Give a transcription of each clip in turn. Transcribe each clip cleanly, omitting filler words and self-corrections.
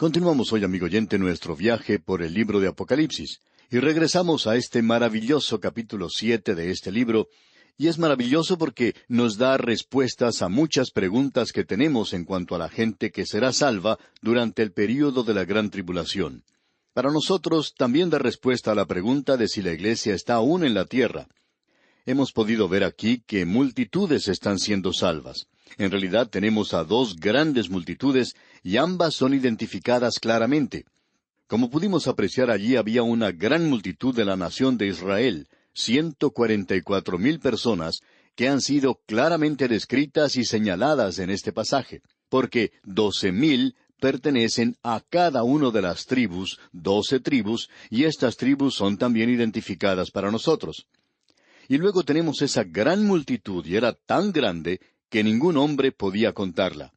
Continuamos hoy, amigo oyente, nuestro viaje por el libro de Apocalipsis, y regresamos a este maravilloso capítulo 7 de este libro, y es maravilloso porque nos da respuestas a muchas preguntas que tenemos en cuanto a la gente que será salva durante el período de la gran tribulación. Para nosotros también da respuesta a la pregunta de si la iglesia está aún en la tierra. Hemos podido ver aquí que multitudes están siendo salvas. En realidad tenemos a dos grandes multitudes y ambas son identificadas claramente. Como pudimos apreciar, allí había una gran multitud de la nación de Israel, 144,000 personas, que han sido claramente descritas y señaladas en este pasaje, porque 12,000 pertenecen a cada una de las tribus, 12 tribus, y estas tribus son también identificadas para nosotros. Y luego tenemos esa gran multitud, y era tan grande que ningún hombre podía contarla.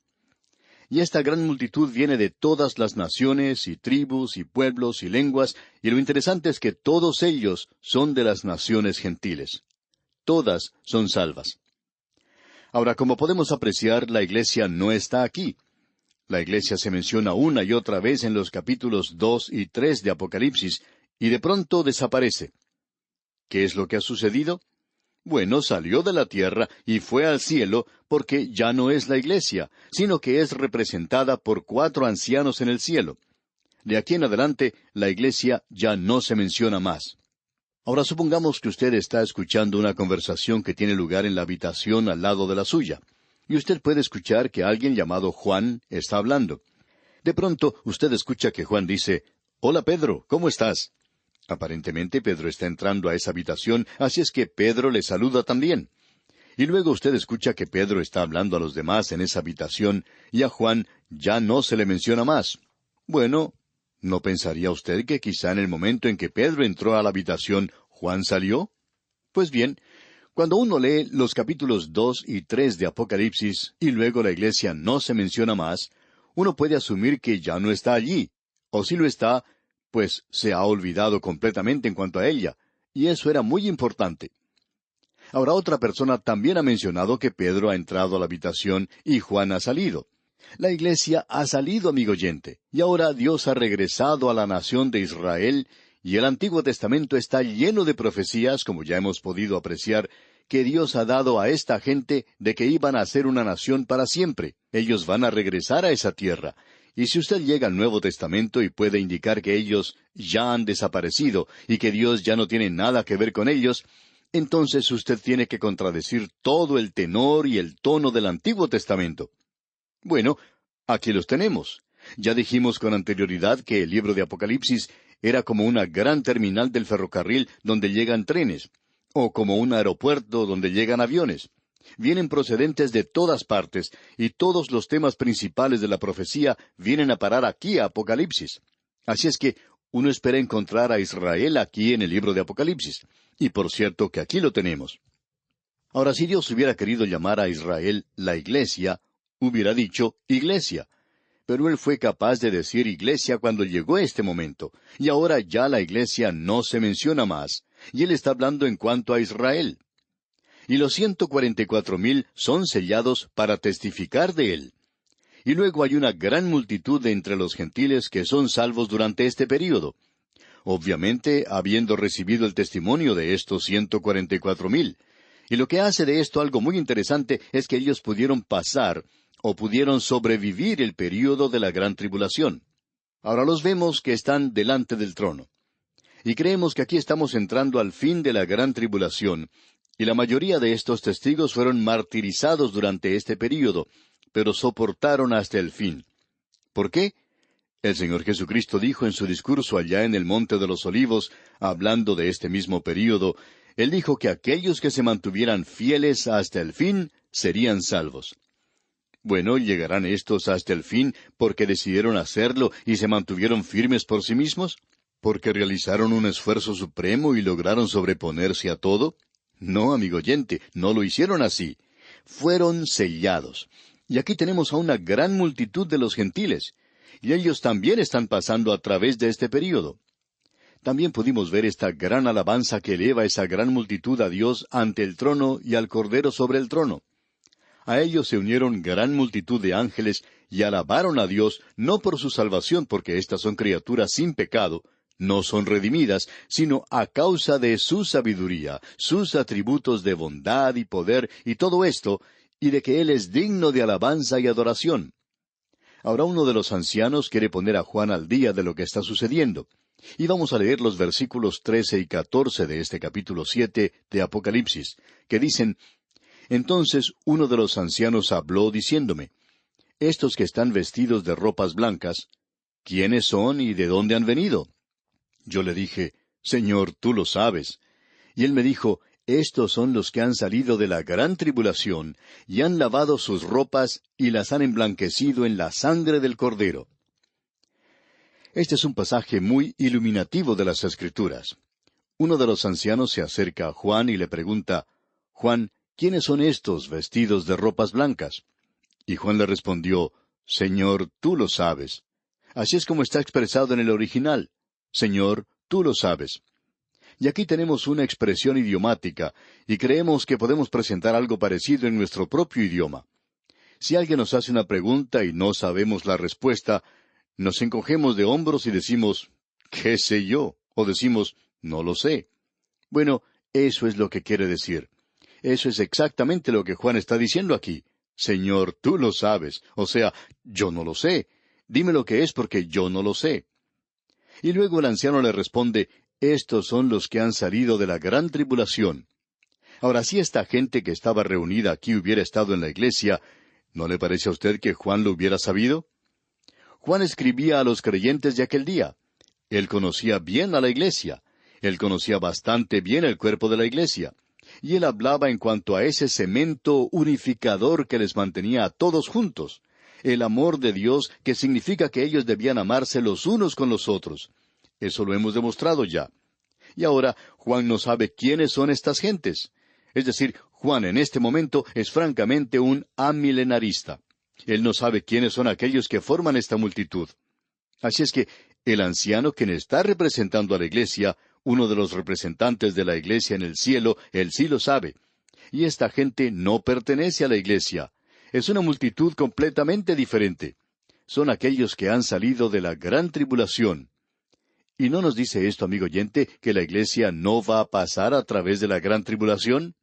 Y esta gran multitud viene de todas las naciones, y tribus, y pueblos, y lenguas, y lo interesante es que todos ellos son de las naciones gentiles. Todas son salvas. Ahora, como podemos apreciar, la iglesia no está aquí. La iglesia se menciona una y otra vez en los capítulos 2 y 3 de Apocalipsis, y de pronto desaparece. ¿Qué es lo que ha sucedido? Bueno, salió de la tierra y fue al cielo porque ya no es la iglesia, sino que es representada por 4 ancianos en el cielo. De aquí en adelante, la iglesia ya no se menciona más. Ahora supongamos que usted está escuchando una conversación que tiene lugar en la habitación al lado de la suya, y usted puede escuchar que alguien llamado Juan está hablando. De pronto, usted escucha que Juan dice, «Hola Pedro, ¿cómo estás?» Aparentemente Pedro está entrando a esa habitación, así es que Pedro le saluda también. Y luego usted escucha que Pedro está hablando a los demás en esa habitación, y a Juan ya no se le menciona más. Bueno, ¿no pensaría usted que quizá en el momento en que Pedro entró a la habitación, Juan salió? Pues bien, cuando uno lee los capítulos 2 y 3 de Apocalipsis, y luego la iglesia no se menciona más, uno puede asumir que ya no está allí, o si lo está, pues se ha olvidado completamente en cuanto a ella, y eso era muy importante. Ahora otra persona también ha mencionado que Pedro ha entrado a la habitación y Juan ha salido. La iglesia ha salido, amigo oyente, y ahora Dios ha regresado a la nación de Israel, y el Antiguo Testamento está lleno de profecías, como ya hemos podido apreciar, que Dios ha dado a esta gente de que iban a ser una nación para siempre. Ellos van a regresar a esa tierra. Y si usted llega al Nuevo Testamento y puede indicar que ellos ya han desaparecido y que Dios ya no tiene nada que ver con ellos, entonces usted tiene que contradecir todo el tenor y el tono del Antiguo Testamento. Bueno, aquí los tenemos. Ya dijimos con anterioridad que el libro de Apocalipsis era como una gran terminal del ferrocarril donde llegan trenes, o como un aeropuerto donde llegan aviones. Vienen procedentes de todas partes, y todos los temas principales de la profecía vienen a parar aquí a Apocalipsis. Así es que uno espera encontrar a Israel aquí en el libro de Apocalipsis. Y por cierto que aquí lo tenemos. Ahora, si Dios hubiera querido llamar a Israel la iglesia, hubiera dicho iglesia. Pero Él fue capaz de decir iglesia cuando llegó este momento, y ahora ya la iglesia no se menciona más, y Él está hablando en cuanto a Israel. Y los 144,000 son sellados para testificar de Él. Y luego hay una gran multitud de entre los gentiles que son salvos durante este período. Obviamente, habiendo recibido el testimonio de estos 144,000. Y lo que hace de esto algo muy interesante es que ellos pudieron pasar, o pudieron sobrevivir el período de la gran tribulación. Ahora los vemos que están delante del trono. Y creemos que aquí estamos entrando al fin de la gran tribulación, y la mayoría de estos testigos fueron martirizados durante este período, pero soportaron hasta el fin. ¿Por qué? El Señor Jesucristo dijo en su discurso allá en el Monte de los Olivos, hablando de este mismo período, Él dijo que aquellos que se mantuvieran fieles hasta el fin serían salvos. Bueno, ¿llegarán estos hasta el fin porque decidieron hacerlo y se mantuvieron firmes por sí mismos? ¿Porque realizaron un esfuerzo supremo y lograron sobreponerse a todo? No, amigo oyente, no lo hicieron así. Fueron sellados. Y aquí tenemos a una gran multitud de los gentiles. Y ellos también están pasando a través de este período. También pudimos ver esta gran alabanza que eleva esa gran multitud a Dios ante el trono y al Cordero sobre el trono. A ellos se unieron gran multitud de ángeles y alabaron a Dios no por su salvación, porque éstas son criaturas sin pecado, no son redimidas, sino a causa de su sabiduría, sus atributos de bondad y poder y todo esto, y de que Él es digno de alabanza y adoración. Ahora uno de los ancianos quiere poner a Juan al día de lo que está sucediendo. Y vamos a leer los versículos 13 y 14 de este capítulo 7 de Apocalipsis, que dicen: Entonces uno de los ancianos habló diciéndome: Estos que están vestidos de ropas blancas, ¿quiénes son y de dónde han venido? Yo le dije: Señor, tú lo sabes. Y él me dijo: Estos son los que han salido de la gran tribulación, y han lavado sus ropas, y las han emblanquecido en la sangre del Cordero. Este es un pasaje muy iluminativo de las Escrituras. Uno de los ancianos se acerca a Juan y le pregunta: Juan, ¿quiénes son estos vestidos de ropas blancas? Y Juan le respondió: Señor, tú lo sabes. Así es como está expresado en el original: Señor, tú lo sabes. Y aquí tenemos una expresión idiomática, y creemos que podemos presentar algo parecido en nuestro propio idioma. Si alguien nos hace una pregunta y no sabemos la respuesta, nos encogemos de hombros y decimos: ¿qué sé yo? O decimos: no lo sé. Bueno, eso es lo que quiere decir. Eso es exactamente lo que Juan está diciendo aquí. Señor, tú lo sabes. O sea, yo no lo sé. Dime lo que es porque yo no lo sé. Y luego el anciano le responde: Estos son los que han salido de la gran tribulación. Ahora, si esta gente que estaba reunida aquí hubiera estado en la iglesia, ¿no le parece a usted que Juan lo hubiera sabido? Juan escribía a los creyentes de aquel día. Él conocía bien a la iglesia. Él conocía bastante bien el cuerpo de la iglesia. Y él hablaba en cuanto a ese cemento unificador que les mantenía a todos juntos. El amor de Dios, que significa que ellos debían amarse los unos con los otros. Eso lo hemos demostrado ya. Y ahora Juan no sabe quiénes son estas gentes. Es decir, Juan en este momento es francamente un amilenarista. Él no sabe quiénes son aquellos que forman esta multitud. Así es que el anciano, quien está representando a la iglesia, uno de los representantes de la iglesia en el cielo, él sí lo sabe. Y esta gente no pertenece a la iglesia. Es una multitud completamente diferente. Son aquellos que han salido de la gran tribulación. ¿Y no nos dice esto, amigo oyente, que la iglesia no va a pasar a través de la gran tribulación?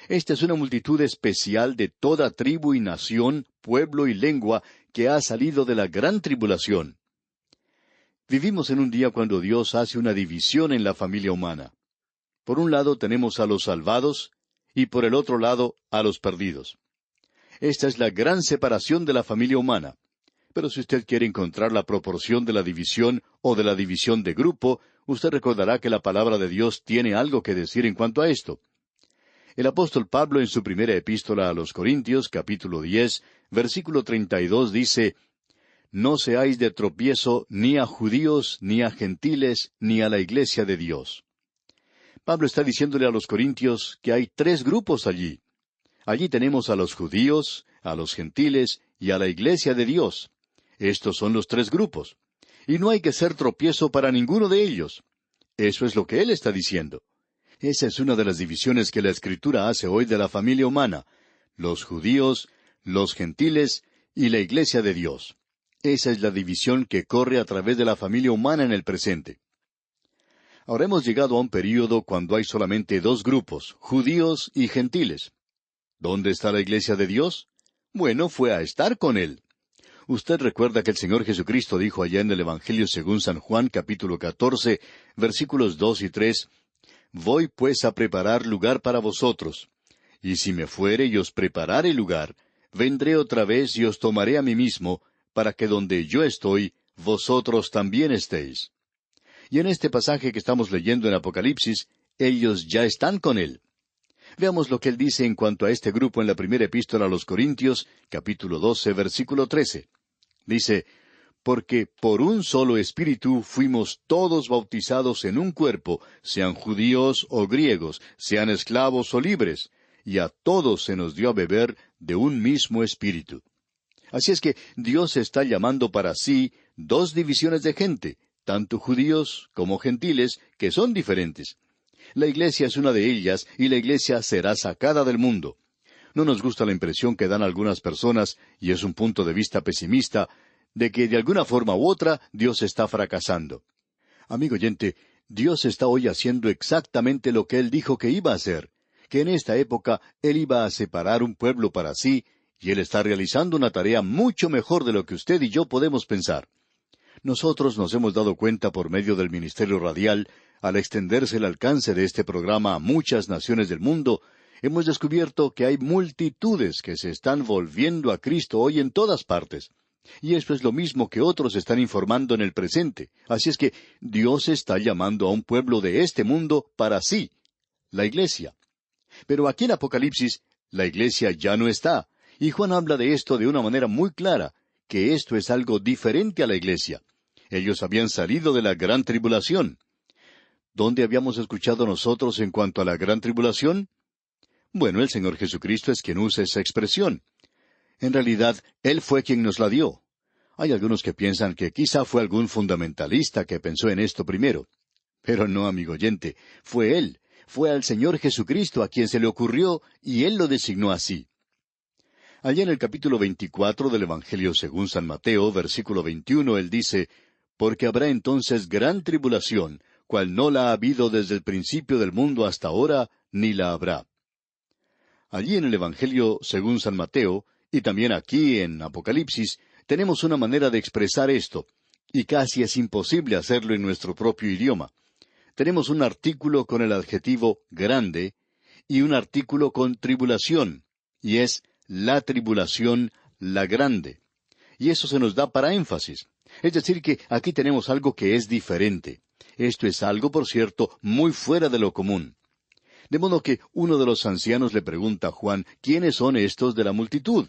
Esta es una multitud especial de toda tribu y nación, pueblo y lengua que ha salido de la gran tribulación. Vivimos en un día cuando Dios hace una división en la familia humana. Por un lado tenemos a los salvados y por el otro lado a los perdidos. Esta es la gran separación de la familia humana. Pero si usted quiere encontrar la proporción de la división o de la división de grupo, usted recordará que la palabra de Dios tiene algo que decir en cuanto a esto. El apóstol Pablo en su primera epístola a los Corintios, capítulo 10, versículo 32 dice: No seáis de tropiezo ni a judíos, ni a gentiles, ni a la iglesia de Dios. Pablo está diciéndole a los corintios que hay tres grupos allí. Allí tenemos a los judíos, a los gentiles y a la iglesia de Dios. Estos son los tres grupos. Y no hay que ser tropiezo para ninguno de ellos. Eso es lo que él está diciendo. Esa es una de las divisiones que la Escritura hace hoy de la familia humana: los judíos, los gentiles y la iglesia de Dios. Esa es la división que corre a través de la familia humana en el presente. Ahora hemos llegado a un período cuando hay solamente dos grupos, judíos y gentiles. ¿Dónde está la iglesia de Dios? Bueno, fue a estar con Él. Usted recuerda que el Señor Jesucristo dijo allá en el Evangelio según San Juan, capítulo 14, versículos 2 y 3, Voy pues a preparar lugar para vosotros. Y si me fuere y os preparare lugar, vendré otra vez y os tomaré a mí mismo, para que donde yo estoy, vosotros también estéis. Y en este pasaje que estamos leyendo en Apocalipsis, ellos ya están con Él. Veamos lo que Él dice en cuanto a este grupo en la primera epístola a los Corintios, capítulo 12, versículo 13. Dice: Porque por un solo Espíritu fuimos todos bautizados en un cuerpo, sean judíos o griegos, sean esclavos o libres, y a todos se nos dio a beber de un mismo Espíritu. Así es que Dios está llamando para sí dos divisiones de gente, tanto judíos como gentiles, que son diferentes. La iglesia es una de ellas, y la iglesia será sacada del mundo. No nos gusta la impresión que dan algunas personas, y es un punto de vista pesimista, de que de alguna forma u otra Dios está fracasando. Amigo oyente, Dios está hoy haciendo exactamente lo que Él dijo que iba a hacer, que en esta época Él iba a separar un pueblo para sí, y Él está realizando una tarea mucho mejor de lo que usted y yo podemos pensar. Nosotros nos hemos dado cuenta por medio del Ministerio Radial, al extenderse el alcance de este programa a muchas naciones del mundo, hemos descubierto que hay multitudes que se están volviendo a Cristo hoy en todas partes. Y esto es lo mismo que otros están informando en el presente. Así es que Dios está llamando a un pueblo de este mundo para sí, la iglesia. Pero aquí en Apocalipsis, la iglesia ya no está. Y Juan habla de esto de una manera muy clara, que esto es algo diferente a la iglesia. Ellos habían salido de la gran tribulación. ¿Dónde habíamos escuchado nosotros en cuanto a la gran tribulación? Bueno, el Señor Jesucristo es quien usa esa expresión. En realidad, Él fue quien nos la dio. Hay algunos que piensan que quizá fue algún fundamentalista que pensó en esto primero. Pero no, amigo oyente, fue Él. Fue al Señor Jesucristo a quien se le ocurrió, y Él lo designó así. Allá en el capítulo 24 del Evangelio según San Mateo, versículo 21, Él dice, «Porque habrá entonces gran tribulación, cual no la ha habido desde el principio del mundo hasta ahora, ni la habrá». Allí en el Evangelio según San Mateo, y también aquí en Apocalipsis, tenemos una manera de expresar esto, y casi es imposible hacerlo en nuestro propio idioma. Tenemos un artículo con el adjetivo grande, y un artículo con tribulación, y es la tribulación, la grande. Y eso se nos da para énfasis. Es decir, que aquí tenemos algo que es diferente. Esto es algo, por cierto, muy fuera de lo común. De modo que uno de los ancianos le pregunta a Juan, ¿quiénes son estos de la multitud?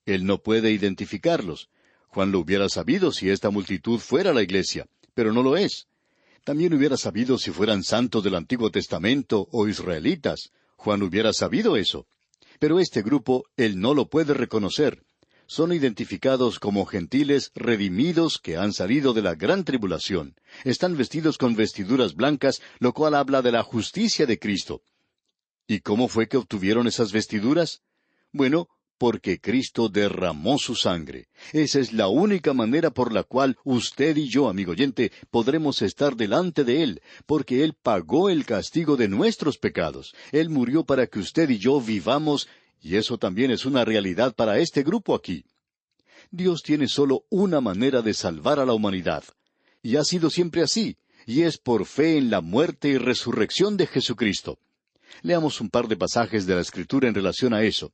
Él no puede identificarlos. Juan lo hubiera sabido si esta multitud fuera la iglesia, pero no lo es. También hubiera sabido si fueran santos del Antiguo Testamento o israelitas. Juan hubiera sabido eso. Pero este grupo él no lo puede reconocer. Son identificados como gentiles redimidos que han salido de la gran tribulación. Están vestidos con vestiduras blancas, lo cual habla de la justicia de Cristo. ¿Y cómo fue que obtuvieron esas vestiduras? Bueno, porque Cristo derramó su sangre. Esa es la única manera por la cual usted y yo, amigo oyente, podremos estar delante de Él, porque Él pagó el castigo de nuestros pecados. Él murió para que usted y yo vivamos, y eso también es una realidad para este grupo aquí. Dios tiene solo una manera de salvar a la humanidad, y ha sido siempre así, y es por fe en la muerte y resurrección de Jesucristo. Leamos un par de pasajes de la Escritura en relación a eso.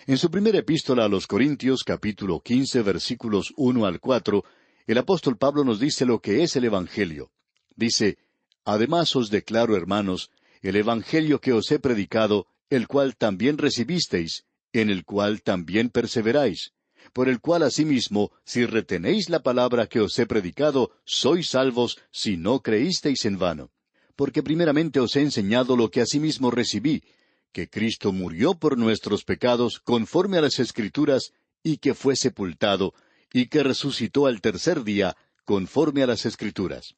En su primera epístola a los Corintios, capítulo 15, versículos 1 al 4, el apóstol Pablo nos dice lo que es el Evangelio. Dice, «Además os declaro, hermanos, el Evangelio que os he predicado, el cual también recibisteis, en el cual también perseveráis, por el cual asimismo, si retenéis la palabra que os he predicado, sois salvos, si no creísteis en vano. Porque primeramente os he enseñado lo que asimismo recibí, que Cristo murió por nuestros pecados conforme a las Escrituras, y que fue sepultado, y que resucitó al tercer día conforme a las Escrituras».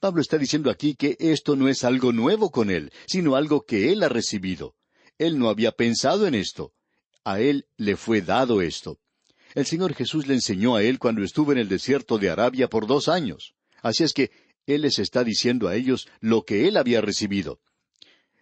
Pablo está diciendo aquí que esto no es algo nuevo con él, sino algo que él ha recibido. Él no había pensado en esto. A él le fue dado esto. El Señor Jesús le enseñó a él cuando estuvo en el desierto de Arabia por 2 años. Así es que Él les está diciendo a ellos lo que él había recibido.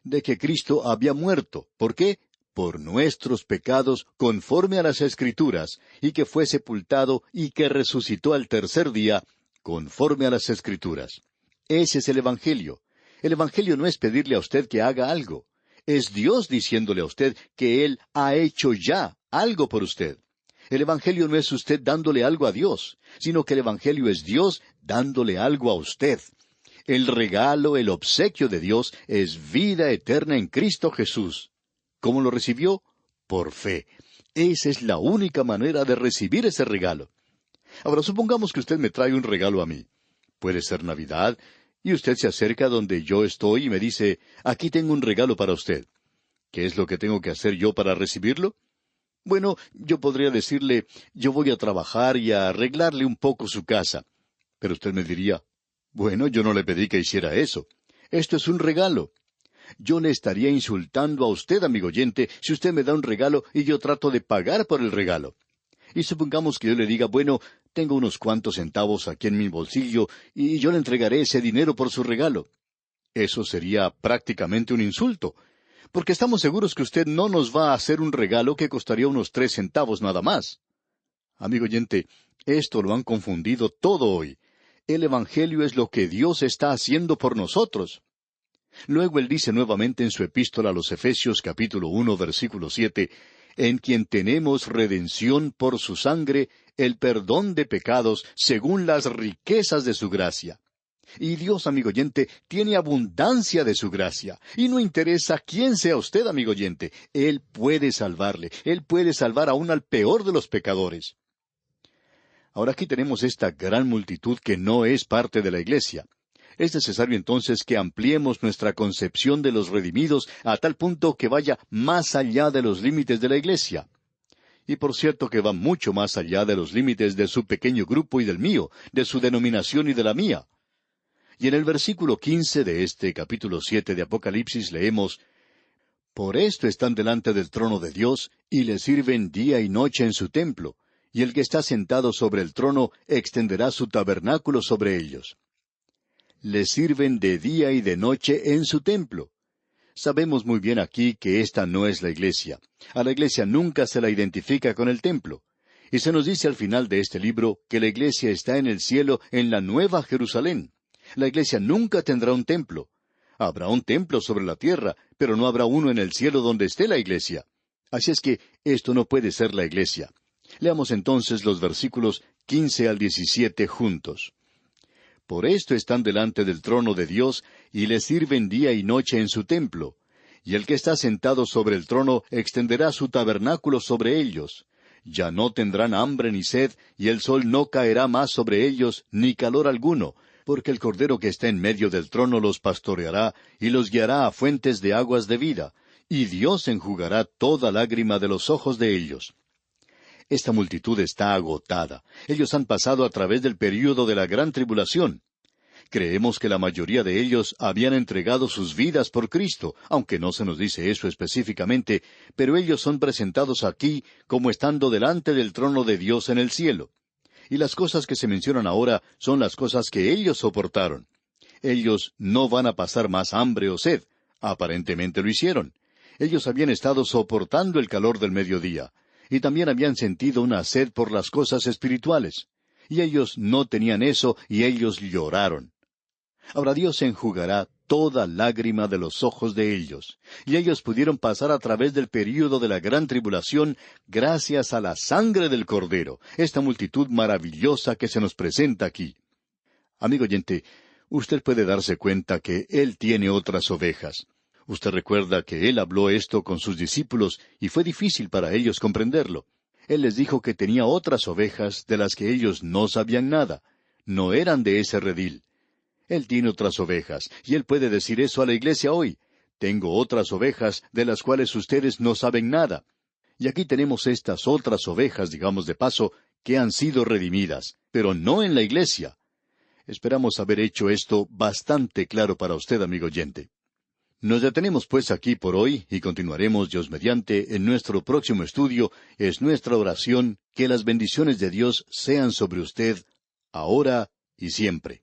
De que Cristo había muerto. ¿Por qué? Por nuestros pecados, conforme a las Escrituras, y que fue sepultado y que resucitó al tercer día, conforme a las Escrituras. Ese es el Evangelio. El Evangelio no es pedirle a usted que haga algo. Es Dios diciéndole a usted que Él ha hecho ya algo por usted. El Evangelio no es usted dándole algo a Dios, sino que el Evangelio es Dios dándole algo a usted. El regalo, el obsequio de Dios es vida eterna en Cristo Jesús. ¿Cómo lo recibió? Por fe. Esa es la única manera de recibir ese regalo. Ahora, supongamos que usted me trae un regalo a mí. Puede ser Navidad, y usted se acerca donde yo estoy y me dice, aquí tengo un regalo para usted. ¿Qué es lo que tengo que hacer yo para recibirlo? Bueno, yo podría decirle, yo voy a trabajar y a arreglarle un poco su casa. Pero usted me diría, bueno, yo no le pedí que hiciera eso. Esto es un regalo. Yo le estaría insultando a usted, amigo oyente, si usted me da un regalo y yo trato de pagar por el regalo. Y supongamos que yo le diga, bueno, tengo unos cuantos centavos aquí en mi bolsillo y yo le entregaré ese dinero por su regalo. Eso sería prácticamente un insulto, porque estamos seguros que usted no nos va a hacer un regalo que costaría unos 3 centavos nada más. Amigo oyente, esto lo han confundido todo hoy. El Evangelio es lo que Dios está haciendo por nosotros. Luego él dice nuevamente en su epístola a los Efesios capítulo 1 versículo 7, en quien tenemos redención por su sangre, el perdón de pecados según las riquezas de su gracia. Y Dios, amigo oyente, tiene abundancia de su gracia. Y no interesa quién sea usted, amigo oyente, Él puede salvarle. Él puede salvar aún al peor de los pecadores. Ahora aquí tenemos esta gran multitud que no es parte de la iglesia. Es necesario entonces que ampliemos nuestra concepción de los redimidos a tal punto que vaya más allá de los límites de la iglesia. Y por cierto que va mucho más allá de los límites de su pequeño grupo y del mío, de su denominación y de la mía. Y en el versículo 15 de este capítulo 7 de Apocalipsis leemos, Por esto están delante del trono de Dios, y le sirven día y noche en su templo, y el que está sentado sobre el trono extenderá su tabernáculo sobre ellos. Le sirven de día y de noche en su templo. Sabemos muy bien aquí que esta no es la iglesia. A la iglesia nunca se la identifica con el templo. Y se nos dice al final de este libro que la iglesia está en el cielo en la Nueva Jerusalén. La iglesia nunca tendrá un templo. Habrá un templo sobre la tierra, pero no habrá uno en el cielo donde esté la iglesia. Así es que esto no puede ser la iglesia. Leamos entonces los versículos 15 al 17 juntos. Por esto están delante del trono de Dios, y le sirven día y noche en su templo. Y el que está sentado sobre el trono extenderá su tabernáculo sobre ellos. Ya no tendrán hambre ni sed, y el sol no caerá más sobre ellos, ni calor alguno, porque el Cordero que está en medio del trono los pastoreará, y los guiará a fuentes de aguas de vida, y Dios enjugará toda lágrima de los ojos de ellos. Esta multitud está agotada. Ellos han pasado a través del período de la gran tribulación. Creemos que la mayoría de ellos habían entregado sus vidas por Cristo, aunque no se nos dice eso específicamente, pero ellos son presentados aquí como estando delante del trono de Dios en el cielo. Y las cosas que se mencionan ahora son las cosas que ellos soportaron. Ellos no van a pasar más hambre o sed. Aparentemente lo hicieron. Ellos habían estado soportando el calor del mediodía, y también habían sentido una sed por las cosas espirituales. Y ellos no tenían eso, y ellos lloraron. Ahora Dios enjugará toda lágrima de los ojos de ellos, y ellos pudieron pasar a través del período de la gran tribulación gracias a la sangre del Cordero, esta multitud maravillosa que se nos presenta aquí. Amigo oyente, usted puede darse cuenta que Él tiene otras ovejas. Usted recuerda que Él habló esto con sus discípulos y fue difícil para ellos comprenderlo. Él les dijo que tenía otras ovejas de las que ellos no sabían nada. No eran de ese redil. Él tiene otras ovejas, y Él puede decir eso a la iglesia hoy. Tengo otras ovejas de las cuales ustedes no saben nada. Y aquí tenemos estas otras ovejas, digamos de paso, que han sido redimidas, pero no en la iglesia. Esperamos haber hecho esto bastante claro para usted, amigo oyente. Nos detenemos pues aquí por hoy y continuaremos Dios mediante en nuestro próximo estudio. Es nuestra oración que las bendiciones de Dios sean sobre usted, ahora y siempre.